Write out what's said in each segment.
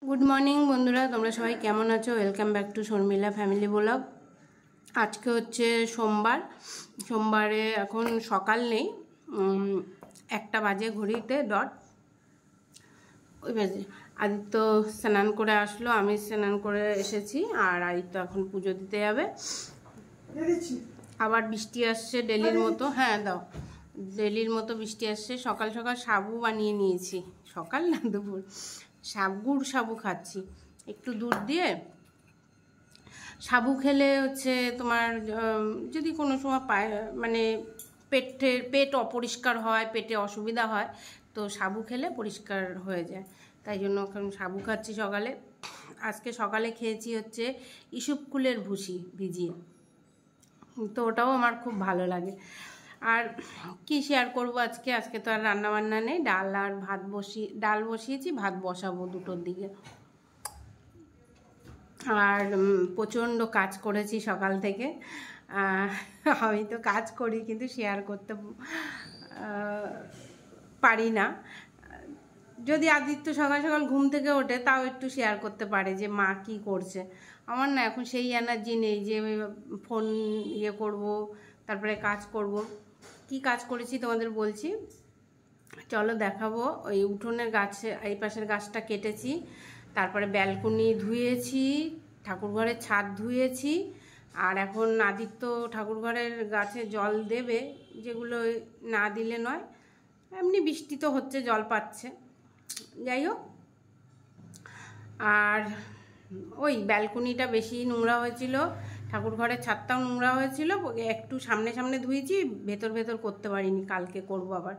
Good morning বন্ধুরা, তোমরা সবাই কেমন আছো? Welcome back to Sharmila family blog. আজকে হচ্ছে সোমবারে এখন সকাল নেই, 1টা বাজে ঘড়িতে ডট ওই বাজে। আদিত্য স্নান করে আসলো, আমি স্নান করে এসেছি, আর আদিত্য এখন পুজো দিতে যাবে। আবার বৃষ্টি আসছে ডেলির মতো। হ্যাঁ দাও, ডেলির মতো বৃষ্টি আসছে। সকাল সকাল সাবু বানিয়ে নিয়েছি, সকাল না দুপুর। গুড় সাবু খাচ্ছি একটু দুধ দিয়ে। সাবু খেলে হচ্ছে তোমার যদি কোনো সময় মানে পেট অপরিষ্কার হয়, পেটে অসুবিধা হয়, তো সাবু খেলে পরিষ্কার হয়ে যায়। তাই জন্য এখন সাবু খাচ্ছি সকালে। আজকে সকালে খেয়েছি হচ্ছে ইসবকুলের ভুসি ভিজিয়ে, তো ওটাও আমার খুব ভালো লাগে। আর কি শেয়ার করবো আজকে তো আর রান্নাবান্না নেই। ডাল বসিয়েছি, ভাত বসাবো 2টোর দিকে। আর প্রচণ্ড কাজ করেছি সকাল থেকে। আমি তো কাজ করি কিন্তু শেয়ার করতে পারি না। যদি আদিত্য সকাল সকাল ঘুম থেকে ওঠে তাও একটু শেয়ার করতে পারে যে মা কি করছে। আমার না এখন সেই এনার্জি নেই যে ফোন করব, তারপরে কাজ করব। কি কাজ করেছি তোমাদের বলছি, চলো দেখাবো। ওই উঠোনের গাছে এই পাশের গাছটা কেটেছি, তারপরে ব্যালকনি ধুয়েছি, ঠাকুরঘরের ছাদ ধুয়েছি। আর এখন আদিত্য ঠাকুরঘরের গাছে জল দেবে, যেগুলো না দিলে নয়, এমনি বৃষ্টি তো হচ্ছে, জল পাচ্ছে, যাই হোক। আর ওই ব্যালকনিটা বেশি নোংরা হয়েছিল, ঠাকুরঘরের ছাদটাও নোংরা হয়েছিল, একটু সামনে সামনে ধুয়েছি, ভেতর করতে পারিনি, কালকে করব আবার।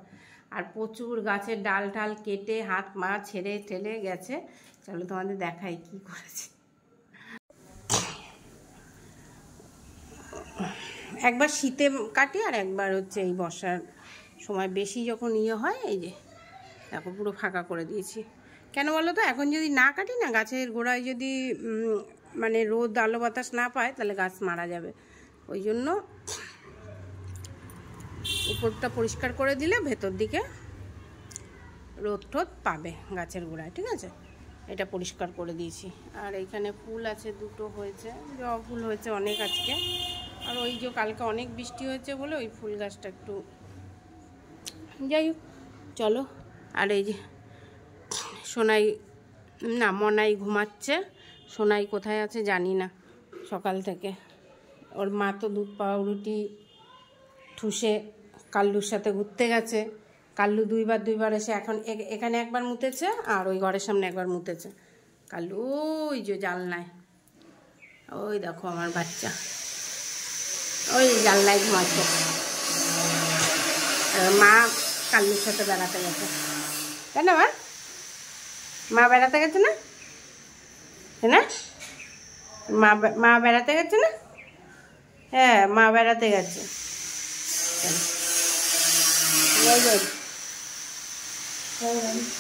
আর প্রচুর গাছের ডাল টাল কেটে হাত মা ছেড়ে ঠেলে গেছে। চলো তোমাদের দেখাই কি করেছে। একবার শীতে কাটি আর একবার হচ্ছে এই বর্ষার সময় বেশি যখন হয়। এই যে দেখো পুরো ফাঁকা করে দিয়েছি। কেন বলো তো, এখন যদি না কাটি না, গাছের গোড়ায় যদি মানে রোদ আলো বাতাস না পায় তাহলে গাছ মারা যাবে। ওই জন্য উপরটা পরিষ্কার করে দিলে ভেতর দিকে রোদ টোদ পাবে গাছের গোড়ায়, ঠিক আছে? এটা পরিষ্কার করে দিয়েছি। আর এইখানে ফুল আছে, 2টো হয়েছে, জবা ফুল হয়েছে অনেক আজকে। আর ওই যে কালকে অনেক বৃষ্টি হয়েছে বলে ওই ফুল গাছটা একটু, যাই হোক চলো। আর এই যে মনাই ঘুমাচ্ছে। সোনাই কোথায় আছে জানি না, সকাল থেকে। ওর মা তো দুধ পাউরুটি ঠুসে কাল্লুর সাথে ঘুরতে গেছে। কাল্লু দুইবার এসে এখন এখানে একবার মুতেছে, আর ওই ঘরের সামনে একবার মুতেছে। কাল্লু ওই যে জানলায়, ওই দেখো আমার বাচ্চা ওই জানলায় ঘুমাচ্ছে। মা কাল্লুর সাথে বেড়াতে গেছে, তাই না? মা বেড়াতে গেছে না, না মা বেড়াতে গেছে না? হ্যাঁ, মা বেড়াতে গেছে।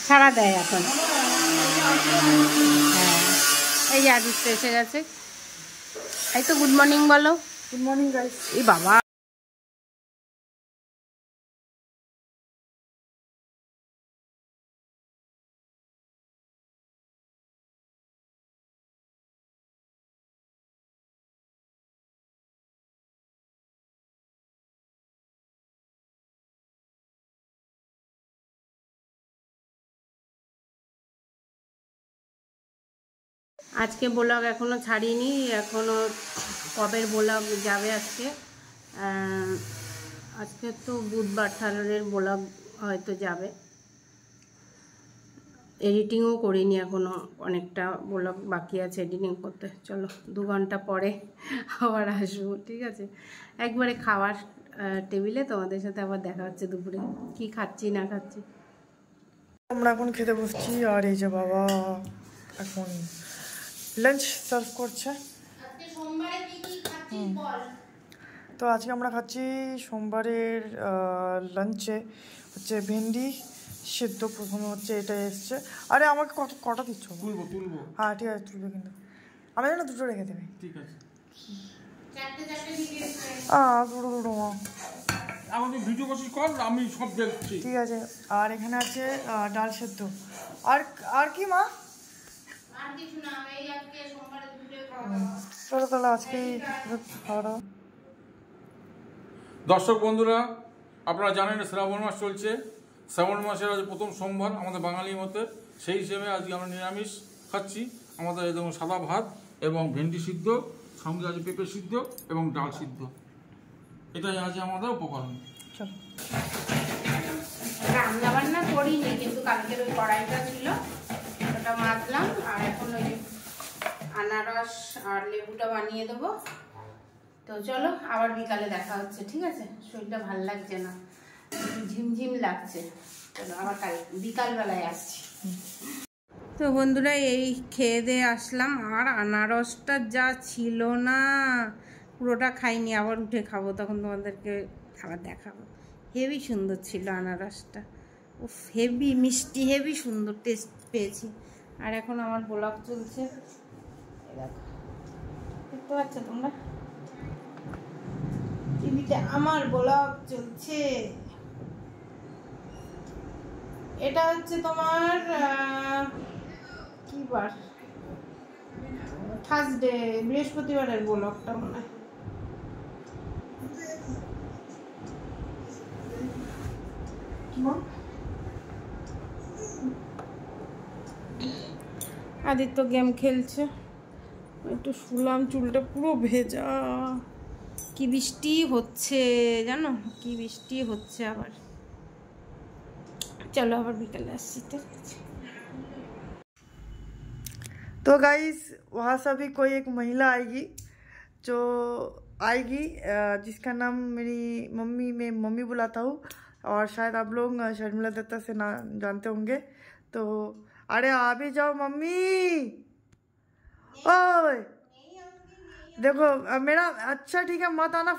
ছাড়া দেয় এখন। হ্যাঁ, এই যে আদিত্য এসে গেছে। এই তো গুড মর্নিং বলো। Good morning guys. এই বাবা, আজকে ব্লগ এখনো ছাড়িনি, এখনো কবের ব্লগ যাবে আজকে তো বুধবার, ঠাকুরের ব্লগ হয়তো যাবে। এডিটিংও করিনি এখনো, অনেকটা ব্লগ বাকি আছে এডিটিং করতে। চলো 2 ঘন্টা পরে আবার আসবো, ঠিক আছে? একবারে খাওয়ার টেবিলে তোমাদের সাথে আবার দেখা হচ্ছে দুপুরে, কি খাচ্ছি না খাচ্ছি। আমরা এখন খেতে বসছি, আর এই যে বাবা এখন লাঞ্চ সার্ভ করছে। তো আজকে আমরা খাচ্ছি সোমবারের লাঞ্চে হচ্ছে ভেন্ডি সেদ্ধ। প্রথমে হচ্ছে এটা এসছে। আরে আমাকে কটা দিচ্ছ? তুলবো। হ্যাঁ ঠিক আছে, তুলবে, কিন্তু আমি জানো 2টো রেখে দেবে। ঠিক আছে, দুটো মা আমাকে ভিডিও করছিস কর, আমি সব দেখছি। ঠিক আছে। আর এখানে আছে ডাল সেদ্ধ। আর কি মা? চলো তাহলে আজকে খাওয়া দাওয়া। দর্শক বন্ধুরা, আপনারা জানেন শ্রাবণ মাস চলছে। শ্রাবণ মাসের আজ প্রথম সোমবার আমাদের বাঙালির মতে, সেই হিসেবে আজকে আমরা নিরামিষ খাচ্ছি। আমাদের যেমন সাদা ভাত এবং ভেন্ডি সিদ্ধ, সঙ্গে আছে পেঁপে সিদ্ধ এবং ডাল সিদ্ধ। এটাই আছে আমাদের উপকরণ। চলো রান্না বান্না করিনি, কিন্তু কালকের ওই কড়াইটা ছিল, ওটা মাজলাম। আর এখন ওই আনারস আর লেবুটা বানিয়ে দেবো। তো চলো আবার বিকালে দেখা হচ্ছে, ঠিক আছে? শরীরটা ভাল লাগছে না, ঝিমঝিম লাগছে। চলো আবার বিকালবেলায় আসছি। তো বন্ধুরা, এই খেয়ে দিয়ে আসলাম, আর আনারসটা যা ছিল না, পুরোটা খাইনি, আবার উঠে খাবো, তখন তোমাদেরকে আবার দেখাবো। হেভি সুন্দর ছিল আনারসটা, উফ হেভি মিষ্টি, হেভি সুন্দর টেস্ট পেয়েছি। আর এখন আমার ব্লগ চলছে, দেখো দেখতে পাচ্ছ তোমরা টিভিতে আমার ব্লগ চলছে। এটা হচ্ছে তোমার কি বার, থার্সডে, বৃহস্পতিবারের ব্লগটা মনে হয়। আদিত্য গেম খেলছে, একটু শুলাম, চুলটা পুরো ভেজা। কি বৃষ্টি হচ্ছে জানো, কি বৃষ্টি হচ্ছে আবার। चलो अब निकल तो गाइस वहाँ से अभी कोई एक महिला आएगी, जो आएगी जिसका नाम मेरी मम्मी बुलाता हूँ, और शायद आप लोग शर्मिला दत्ता से ना जानते होंगे। तो अरे आ भी जाओ मम्मी। ओए देखो मेरा, अच्छा ठीक है मत आना,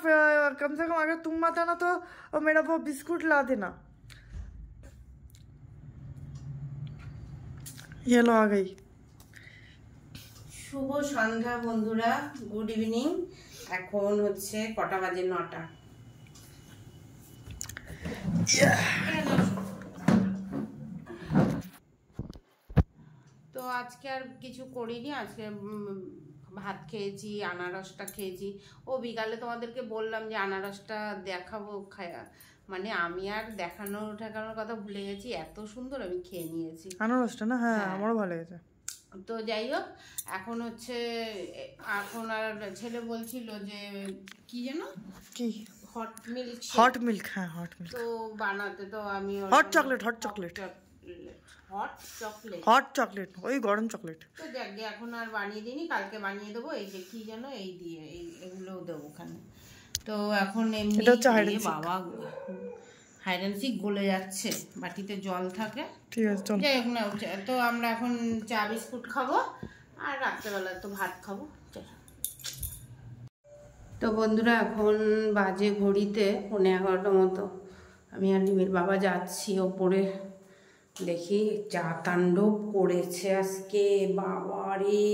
कम से कम अगर तुम मत आना तो मेरा वो बिस्कुट ला देना। ये लो आ गई। শুভ সন্ধ্যা বন্ধুরা, গুড ইভিনিং। এখন হচ্ছে কটা বাজে, 9টা। তো আজকে আর কিছু করিনি, আজকে ভাত খেয়েছি, আনারসটা খেয়েছি। ও বিকালে তোমাদেরকে বললাম যে আনারসটা দেখাবো, মানে আমি আর দেখানোর কথা ভুলে গেছি, এত সুন্দর আমি খেয়ে নিয়েছি আনারসটা না। হ্যাঁ আমারও ভালো লেগেছে। তো যাই হোক, এখন হচ্ছে, এখন আর ছেলে বলছিল যে কি যেন, কি হট মিল্ক, হ্যাঁ হট মিল্ক তো বানাতে, তো আমি হট চকলেট ওই গরম চকলেট। তো যাক, এখন আর বানিয়ে দিইনি, কালকে বানিয়ে দেবো। এই যে কি যেন, এই দিয়ে এগুলোও দেবো ওখানে। তো এখন এমনি বাবা হাইডেন্সিক গলে যাচ্ছে, বাটিতে জল থাকে, ঠিক আছে চল। যাই হোক না, তো আমরা এখন চা বিস্কুট খাবো, আর রাত্রেবেলা তো ভাত খাবো। তো বন্ধুরা, এখন বাজে ঘড়িতে 11:15 মতো। আমি আর রিমির বাবা যাচ্ছি ওপরে, দেখি যা তাণ্ডব করেছে আজকে, বাবা রে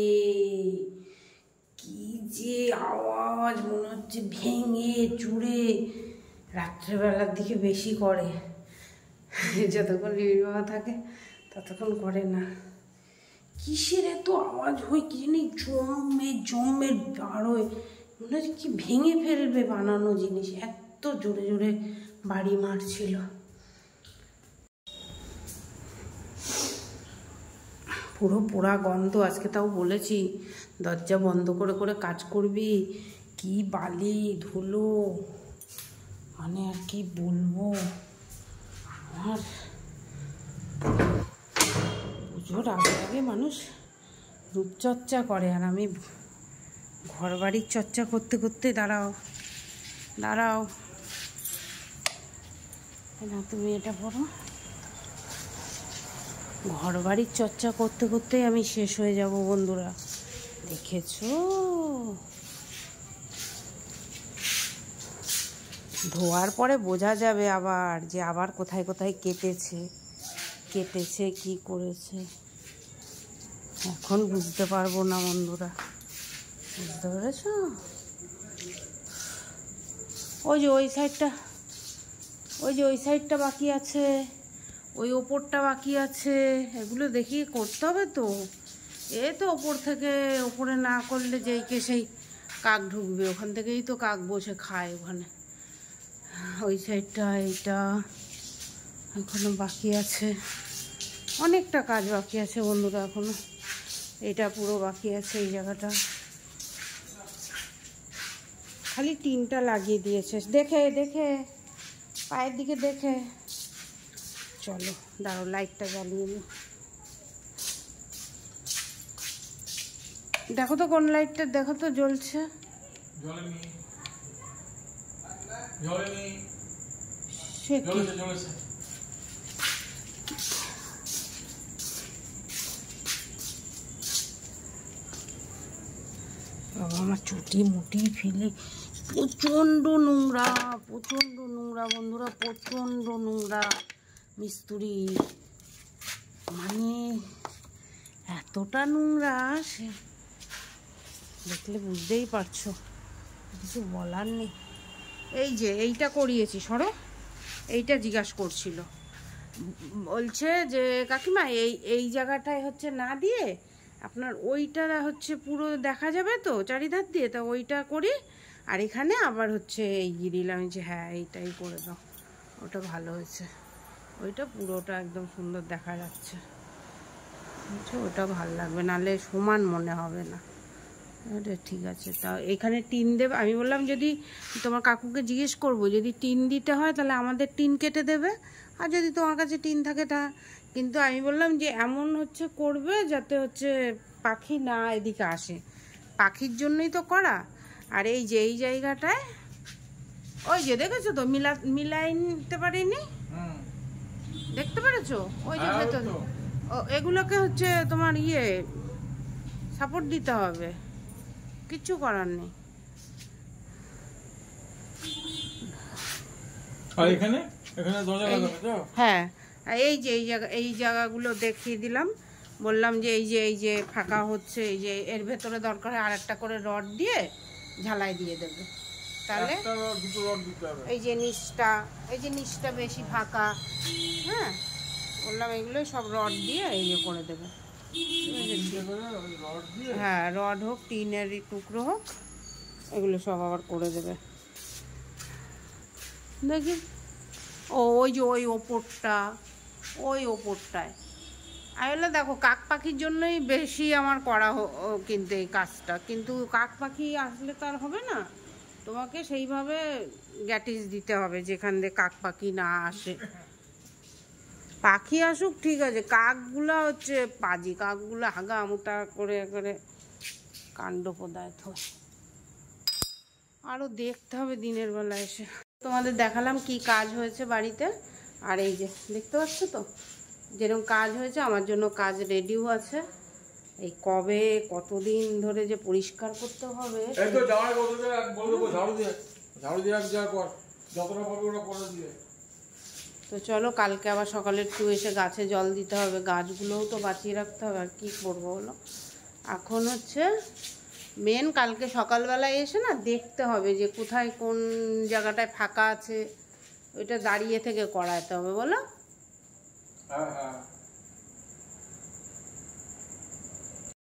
কি যে আওয়াজ, মনে হচ্ছে ভেঙে চুরে। রাত্রেবেলার দিকে বেশি করে, যতক্ষণ রিমির বাবা থাকে ততক্ষণ করে না। কিসের এত আওয়াজ হয় কি জানি, জমে বাড়োয়, মনে হচ্ছে কি ভেঙে ফেলবে বানানো জিনিস, এত জোরে জোরে বাড়ি মারছিল। পুরো পোড়া গন্ধ। আজকে তাও বলেছি দরজা বন্ধ করে করে কাজ করবি, কি বালি ধুলো, মানে আর কি বলবো। আর পুজোর আগে মানুষ রূপচর্চা করে, আর আমি ঘর বাড়ির চর্চা করতে করতে, দাঁড়াও না, তুমি এটা পড়ো। ঘর বাড়ির চর্চা করতে করতেই আমি শেষ হয়ে যাব বন্ধুরা, দেখেছো? ধোয়ার পরে বোঝা যাবে আবার যে আবার কোথায় কোথায় কেটেছে কি করেছে, এখন বুঝতে পারবো না বন্ধুরা, বুঝতে পেরেছ? ওই যে ওই সাইডটা বাকি আছে, ওই ওপরটা বাকি আছে, এগুলো দেখি করতে হবে তো, এ তো ওপর থেকে ওপরে না করলে যেই কে সেই কাক ঢুকবে, ওখান থেকেই তো কাক বসে খায় ওখানে। ওই সাইডটা এইটা এখনো বাকি আছে, অনেকটা কাজ বাকি আছে বন্ধুরা এখনো। এটা পুরো বাকি আছে, এই জায়গাটা খালি টিনটা লাগিয়ে দিয়েছে। দেখে দেখে পায়ের দিকে দেখে। চলো দাঁড়ো, লাইটটা জ্বালিয়ে নি। দেখো তো কোন লাইটটা, দেখো তো জ্বলছে। সে কি? আমার চুটি মুটি ফেলে প্রচণ্ড নোংরা, প্রচণ্ড নোংরা বন্ধুরা, প্রচণ্ড নোংরা। মিস্ত্রি মানে এতটা নোংরা, সে দেখলে বুঝতেই পারছো, কিছু বলার নেই। এই যে এইটা করিয়েছি, সরো, এইটা জিজ্ঞাসা করছিল, বলছে যে কাকিমা এই জায়গাটায় হচ্ছে না দিয়ে আপনার ওইটা হচ্ছে পুরো দেখা যাবে তো চারিধার দিয়ে, তা ওইটা করি, আর এখানে আবার হচ্ছে এই গিরিলাম। যে হ্যাঁ এইটাই করে দাও, ওটা ভালো হয়েছে, ওইটা পুরোটা একদম সুন্দর দেখা যাচ্ছে, বুঝছো? ওটা ভালো লাগবে, নাহলে সমান মনে হবে না। ওটা ঠিক আছে। তা এখানে টিন দেবে, আমি বললাম যদি তোমার কাকুকে জিজ্ঞেস করবো যদি টিন দিতে হয় তাহলে আমাদের টিন কেটে দেবে, আর যদি তোমার কাছে টিন থাকে তা। কিন্তু আমি বললাম যে এমন হচ্ছে করবে যাতে হচ্ছে পাখি না এদিকে আসে, পাখির জন্যই তো করা। আর এই যে এই জায়গাটায় ওই যে দেখেছো তো মিলাই নিতে পারিনি, দেখতে পেরেছো? ওই যে ভেতর এগুলোকে হচ্ছে তোমার সাপোর্ট দিতে হবে, কিচ্ছু করার নেই। আর এখানে দরজা লাগানো তো? হ্যাঁ, এই জায়গাগুলো দেখিয়ে দিলাম, বললাম যে এই যে ফাঁকা হচ্ছে, এই যে এর ভেতরে দরকার হয় আর একটা করে রড দিয়ে ঝালাই দিয়ে দেবে, তাহলে দুটো রড দিতে হবে। এই যে নিচটা বেশি ফাঁকা, হ্যাঁ বললাম এগুলোই সব রড দিয়ে করে দেবে। হ্যাঁ, রড হোক টিনের টুকরো হোক, এগুলো সব আবার করে দেবে। দেখি ওই যে ওই ওপরটায় আসলে দেখো কাক পাখির জন্যই বেশি আমার করা কিন্তু এই কাজটা, কিন্তু কাক পাখি আসলে তো আর হবে না, তোমাকে সেইভাবে গ্যাটিস দিতে হবে যেখান দিয়ে কাক পাখি না আসে। পাখি আসুক ঠিক আছে, কাকগুলা হচ্ছে পাজি, কাকগুলো হাগা আমুতা করে করে কাণ্ড পদার্থ। আরও দেখতে হবে দিনের বেলা এসে। তোমাদের দেখালাম কি কাজ হয়েছে বাড়িতে, আর এই যে দেখতে পাচ্ছ তো যেরকম কাজ হয়েছে, আমার জন্য কাজ রেডিও আছে। এই কবে কতদিন ধরে যে পরিষ্কার করতে হবে। তো চলো কালকে আবার সকালে একটু এসে গাছে জল দিতে হবে, গাছগুলোও তো বাঁচিয়ে রাখতে হবে, আর কি করবো বলো। এখন হচ্ছে মেন কালকে সকালবেলায় এসে না দেখতে হবে যে কোথায় কোন জায়গাটায় ফাঁকা আছে, ওইটা দাঁড়িয়ে থেকে করাতে হবে, বলো।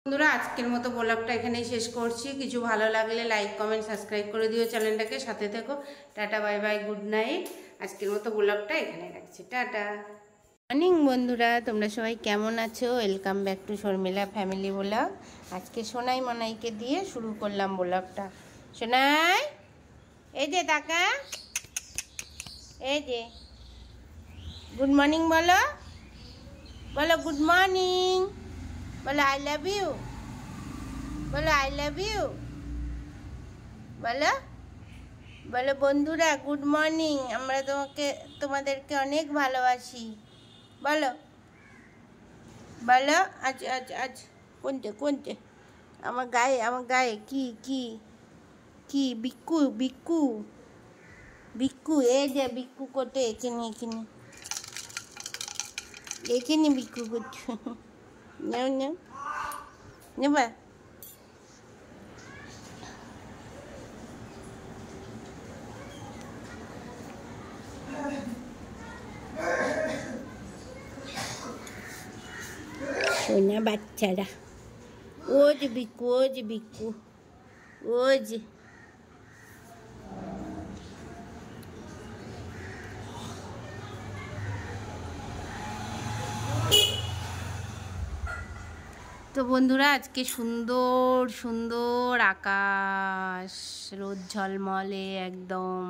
বন্ধুরা আজকের মতো ব্লগটা এখানেই শেষ করছি। কিছু ভালো লাগলে লাইক কমেন্ট সাবস্ক্রাইব করে দিও চ্যানেলটাকে, সাথে থেকো। Tata bye bye, good night. আজকের মতো ব্লগটা এখানে রাখছি, টাটা। মর্নিং বন্ধুরা, তোমরা সবাই কেমন আছো? Welcome back to Sharmila family blog. আজকে সোনাই মনাইকে দিয়ে শুরু করলাম ব্লগটা। সোনাই এই যে টাকা, এই যে গুড মর্নিং বলো, বলো গুড মর্নিং, বলো আই লাভ ইউ, বলো আই লাভ ইউ, বলো বলো বন্ধুরা গুড মর্নিং, আমরা তোমাদেরকে অনেক ভালোবাসি, বলো বলো। আজ আজ আজ কোনতে আমার গায়ে কি কি কি বিক্কু বিক্কু বিক্কু, এই যে বিক্কু করতে এখানে বিক্কু করতে নেবা। সোনা বাচ্চারা। ও যে বিকু, ও যে বিকু, ও যে। তো বন্ধুরা আজকে সুন্দর সুন্দর আকাশ, রোদ ঝলমলে একদম।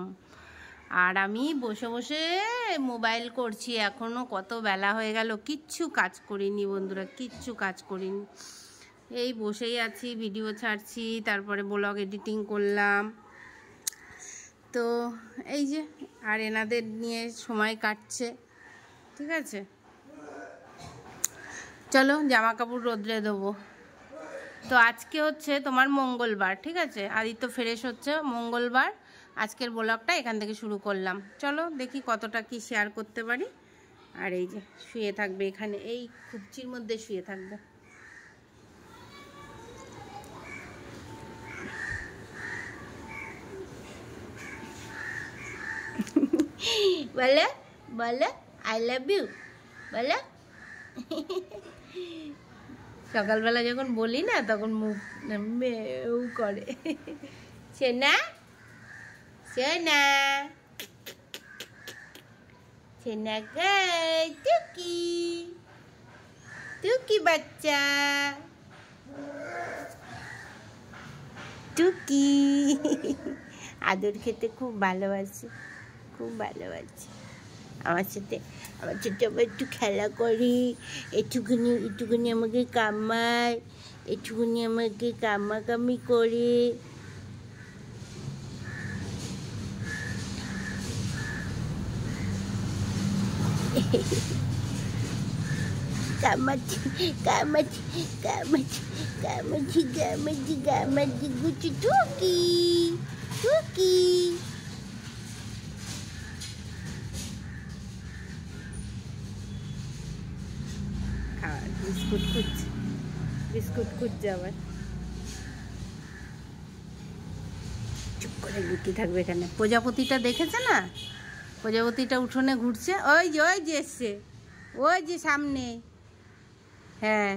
আর আমি বসে বসে মোবাইল করছি, এখনও কত বেলা হয়ে গেল, কিচ্ছু কাজ করিনি বন্ধুরা, কিচ্ছু কাজ করিনি। এই বসেই আছি, ভিডিও ছাড়ছি, তারপরে ব্লগ এডিটিং করলাম। তো এই যে, আর এনাদের নিয়ে সময় কাটছে, ঠিক আছে। চলো জামা কাপড় রোদ্রে দেবো। তো আজকে হচ্ছে তোমার মঙ্গলবার, ঠিক আছে, আদিত্য ফ্রেশ হচ্ছে মঙ্গলবার। আজকের ব্লগটা এখান থেকে শুরু করলাম। চলো দেখি কতটা কি শেয়ার করতে পারি। আর এই যে শুয়ে থাকবে এখানে, এই খুবচির মধ্যে শুয়ে থাকবে। বলে বলে আই লাভ ইউ বলে। সকালবেলা যখন বলি না তখন মুখ মেউ করে। চেনা চেনা চেনা গাই টুকি টুকি বাচ্চা টুকি। আদর খেতে খুব ভালোবাসে, খুব ভালোবাসে। আমার সাথে আবার একটু খেলা করি, একটুখানি আমাকে কামায়, একটুখানি আমাকে কামাকামি করে। কামাচ্ছি কামাচ্ছি কামাচ্ছি কামাচ্ছি কামাচ্ছি কামাচ্ছি গুচি টুকি টুকি। বিস্কুট খুঁজছে, বিস্কুট খুঁজছে আবার। চুপ করে লুকিয়ে থাকবে এখানে। প্রজাপতিটা দেখেছে না, প্রজাপতিটা উঠোনে ঘুরছে, ওই যে এসছে, ওই যে সামনে। হ্যাঁ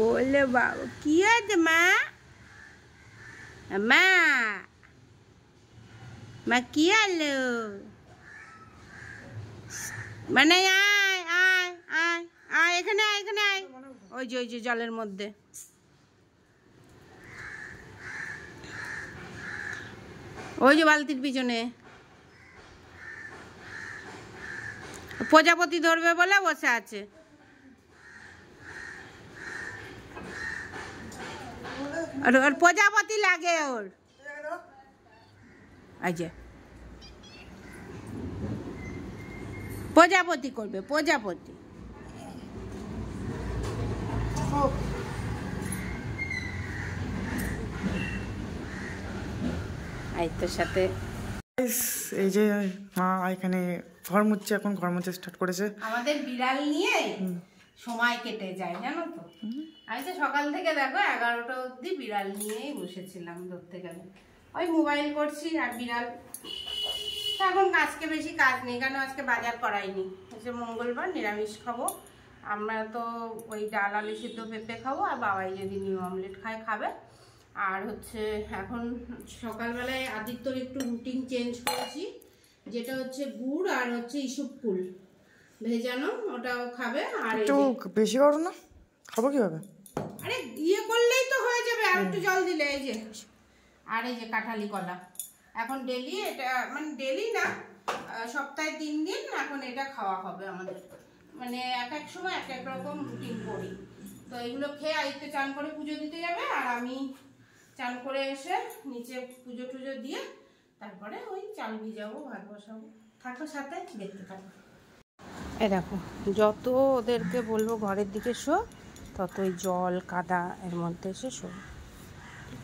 ওলে বাবা, কি আছে মা? মা মা কি আলো? মানে আয় আয় আয় আয়, এখানে আয়, এখানে আয়। ওই যে জলের মধ্যে। ওই যে বালতির পিছনে। প্রজাপতি ধরবে বলে বসে আছে। ওর প্রজাপতি লাগে ওর। এই যে প্রজাপতি করবে, প্রজাপতি। আইতের সাথে এই যে মা এখানে ঘর মুছছে, এখন ঘর মুছতে স্টার্ট করেছে। আমাদের বিড়াল নিয়ে সময় কেটে যায় জানো তো। আমি তো সকাল থেকে দেখো 11টা অবধি বিড়াল নিয়েই বসেছিলাম ধরতে গেলে। ওই মোবাইল করছি আর বিড়াল। এখন আজকে বেশি কাজ নেই, কেন আজকে বাজার করাইনি। আজকে মঙ্গলবার, নিরামিষ খাবো আমরা। তো ওই ডাল আলু সিদ্ধ পেঁপে খাবো, আর বাবাই যদি নিউ অমলেট খায় খাবে। আর হচ্ছে এখন সকালবেলায় আদিত্যর একটু রুটিন চেঞ্জ করেছি, যেটা হচ্ছে গুড় আর হচ্ছে ইসব ফুল ভেজানো, ওটাও খাবে। আর একটু বেশি করো না, খাবো কিভাবে? আরে ইয়ে করলেই তো হয়ে যাবে, আর একটু জল দিলে। এই যে, আর এই যে কাঁঠালি কলা এখন ডেলি, এটা মানে ডেলি না, সপ্তাহে 3 দিন এখন এটা খাওয়া হবে আমাদের। মানে এক এক সময় এক এক রকম রুটিন করি। তো এগুলো খেয়ে আদিত্য চান করে পুজো দিতে যাবে, আর আমি চান করে এসে নিচে পুজো টুজো দিয়ে তারপরে ওই চাল ভিজাবো, ভাত বসাবো। থাকো সাথে, দেখতে থাকো। এই দেখো, যত ওদেরকে বলবো ঘরের দিকে শো, ততই জল কাদা এর মধ্যে এসে শো।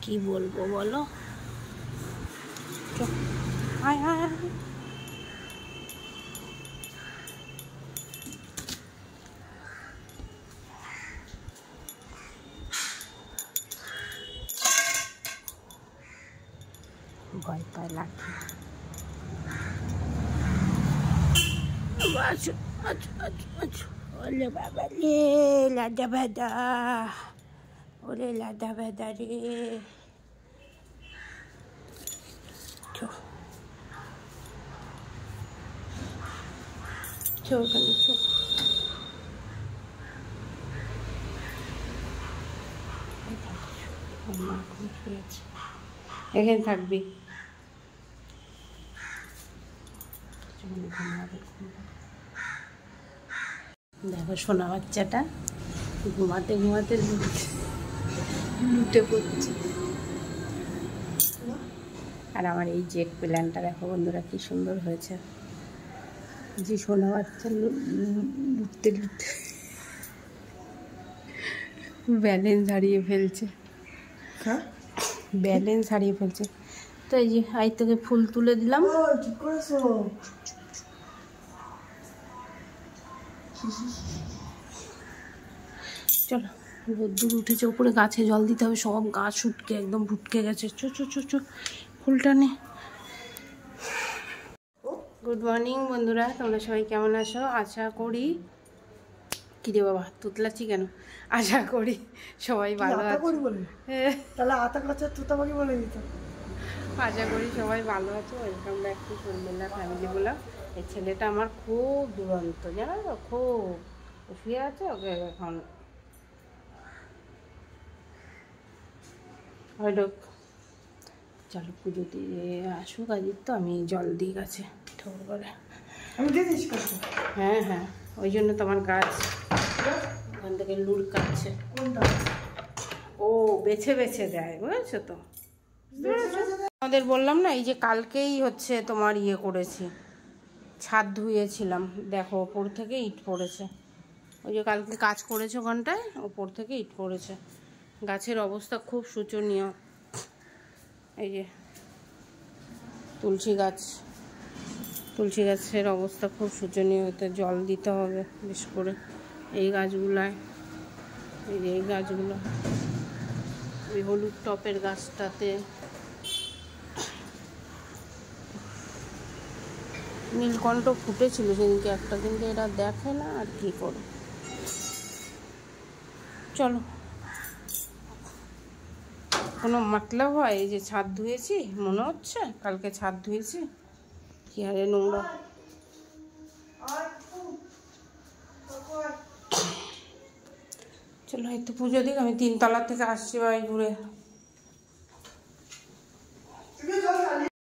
কি বলবো বলো? আয় আয় আয়। ভয় পায় লাঠি। আচ্ছা আচ্ছা আচ্ছা আচ্ছা। ওলে বাবা রে লাদা ভাদা, ওরে লাদা ভাদা রে। ওখানে চো, এখানে থাকবি। দেখো সোনা বাচ্চাটা ঘুমাতে ঘুমাতে লুটে পড়ছে। আর আমার এই জেট প্ল্যানটা দেখো বন্ধুরা কি সুন্দর হয়েছে, যে সোনা বাচ্চা লুটতে লুটতে ব্যালেন্স হারিয়ে ফেলছে, ব্যালেন্স হারিয়ে ফেলছে। তো এই যে আই তোকে ফুল তুলে দিলাম। চলো, রোদ্দুর উঠেছে, ওপরে গাছে জল দিতে হবে, সব গাছ উঠকে একদম ভুটকে গেছে। চো চো চো চো, ফুলটা নে। গুড মর্নিং বন্ধুরা, তোমরা সবাই কেমন আছো? আশা করি, কি রে বাবা তুতলাচ্ছি কেন? আশা করি সবাই ভালো আছো। তাহলে আতা কাছে তুতাবাকি বলে দিত। আশা করি সবাই ভালো আছো। Welcome back to Sharmila family blog. এই ছেলেটা আমার খুব দুরন্ত, জানো তো, খুব শুয়ে আছে। ওকে এখন হয়তো চলো পুজো দিয়ে আসুক আজকে, তো আমি জল দিই গাছে ঠোর করে। আমি দিয়ে দিস কাছে? হ্যাঁ হ্যাঁ, ওই জন্য তো আমার গাছ ওখান থেকে লুড় কাটছে। কোনটা? ও বেছে বেছে দেয়, বুঝেছো তো। আমাদের বললাম না, এই যে কালকেই হচ্ছে তোমার ইয়ে করেছি, ছাদ ধুয়েছিলাম। দেখো ওপর থেকে ইট পড়েছে। ওই যে কালকে কাজ করেছে ওখানটায়, ওপর থেকে ইট পড়েছে। গাছের অবস্থা খুব শোচনীয়। এই যে তুলসী গাছ, তুলসী গাছের অবস্থা খুব শোচনীয়। এতে জল দিতে হবে বেশ করে। এই গাছগুলায়, এই যে এই গাছগুলো, ওই হলুদ টপের গাছটাতে নীলকণ্ঠ ফুটেছিল সেদিনকে একটা, কিন্তু এরা দেখে না, আর কি করো। চলো, কোনো মতলব হয় এই যে ছাদ ধুয়েছি, মনে হচ্ছে কালকে ছাদ ধুয়েছি, কি হারে নোংরা। চলো একটু পুজো দিক, আমি 3 তলা থেকে আসছি বাড়ি ঘুরে।